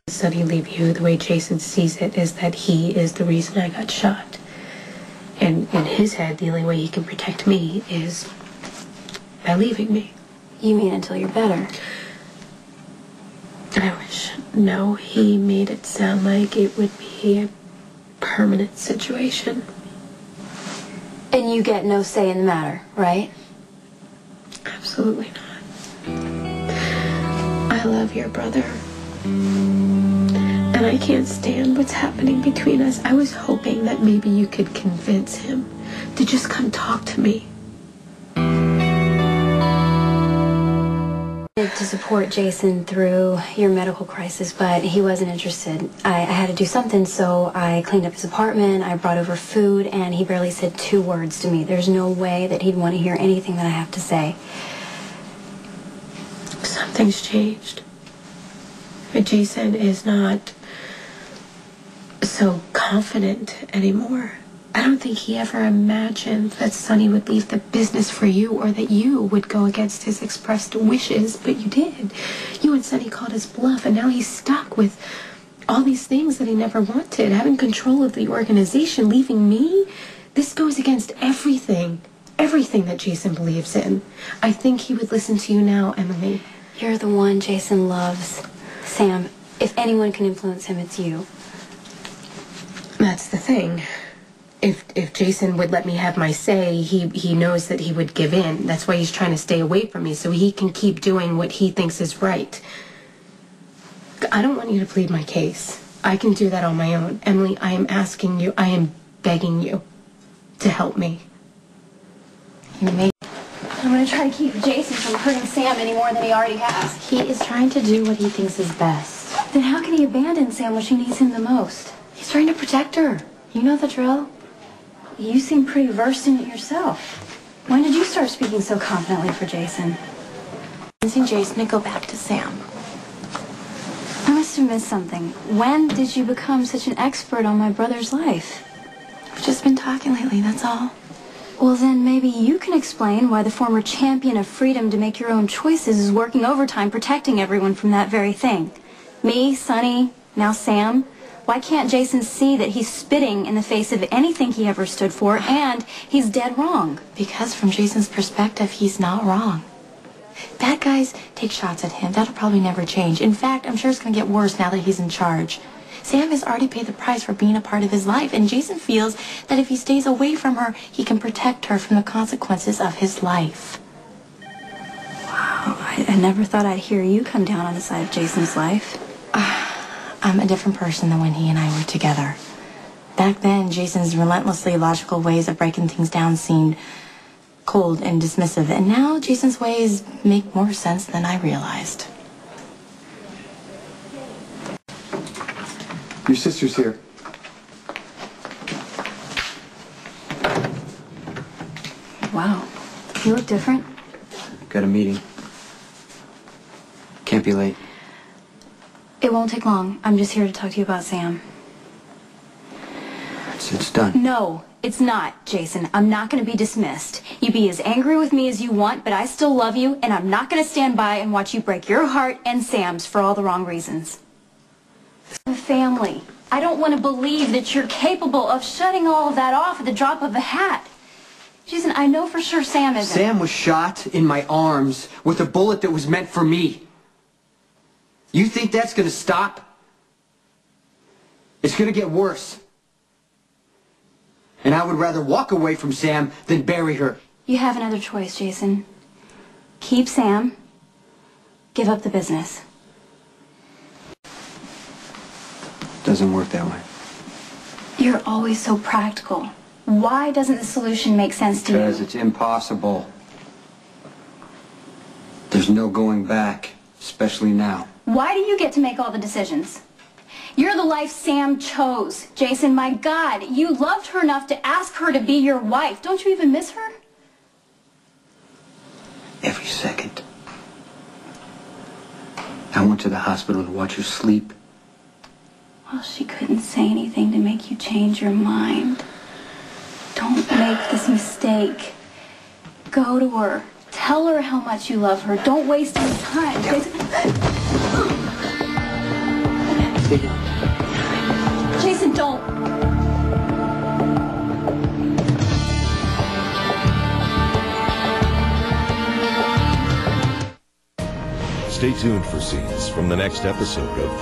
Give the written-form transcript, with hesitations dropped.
Sonny leave you, the way Jason sees it is that he is the reason I got shot. And in his head, the only way he can protect me is by leaving me. You mean until you're better? I wish. No, he made it sound like it would be a permanent situation. And you get no say in the matter, right? Absolutely not. I love your brother. And I can't stand what's happening between us. I was hoping that maybe you could convince him to just come talk to me. To support Jason through your medical crisis, but he wasn't interested. I had to do something, so I cleaned up his apartment, I brought over food, and he barely said 2 words to me. There's no way that he'd want to hear anything that I have to say. Something's changed. But Jason is not so confident anymore. I don't think he ever imagined that Sonny would leave the business for you or that you would go against his expressed wishes, but you did. You and Sonny called his bluff, and now he's stuck with all these things that he never wanted, having control of the organization, leaving me. This goes against everything that Jason believes in. I think he would listen to you now, Emily. You're the one Jason loves. Sam, if anyone can influence him, it's you. That's the thing. If Jason would let me have my say, he knows that he would give in. That's why he's trying to stay away from me, so he can keep doing what he thinks is right. I don't want you to plead my case. I can do that on my own. Emily, I am asking you, I am begging you to help me. I'm going to try to keep Jason from hurting Sam any more than he already has. He is trying to do what he thinks is best. Then how can he abandon Sam when she needs him the most? He's trying to protect her. You know the drill. You seem pretty versed in it yourself. When did you start speaking so confidently for Jason? Convincing Jason to go back to Sam. I must have missed something. When did you become such an expert on my brother's life? We've just been talking lately, that's all. Well, then maybe you can explain why the former champion of freedom to make your own choices is working overtime protecting everyone from that very thing. Me, Sonny, now Sam. Why can't Jason see that he's spitting in the face of anything he ever stood for, and he's dead wrong? Because from Jason's perspective, he's not wrong. Bad guys take shots at him. That'll probably never change. In fact, I'm sure it's going to get worse now that he's in charge. Sam has already paid the price for being a part of his life, and Jason feels that if he stays away from her, he can protect her from the consequences of his life. Wow, I never thought I'd hear you come down on the side of Jason's life. I'm a different person than when he and I were together. Back then, Jason's relentlessly logical ways of breaking things down seemed cold and dismissive, and now Jason's ways make more sense than I realized. Your sister's here. Wow, you look different. Got a meeting. Can't be late. It won't take long. I'm just here to talk to you about Sam. It's done. No, it's not, Jason. I'm not going to be dismissed. You be as angry with me as you want, but I still love you, and I'm not going to stand by and watch you break your heart and Sam's for all the wrong reasons. Family. I don't want to believe that you're capable of shutting all of that off at the drop of a hat. Jason, I know for sure Sam isn't. Sam was shot in my arms with a bullet that was meant for me. You think that's going to stop? It's going to get worse. And I would rather walk away from Sam than bury her. You have another choice, Jason. Keep Sam. Give up the business. Doesn't work that way. You're always so practical. Why doesn't the solution make sense to you? Because it's impossible. There's no going back, especially now. Why do you get to make all the decisions? You're the life Sam chose. Jason, my God, you loved her enough to ask her to be your wife. Don't you even miss her? Every second. I went to the hospital to watch her sleep. Well, she couldn't say anything to make you change your mind. Don't make this mistake. Go to her. Tell her how much you love her. Don't waste any time. Jason, don't. Stay tuned for scenes from the next episode of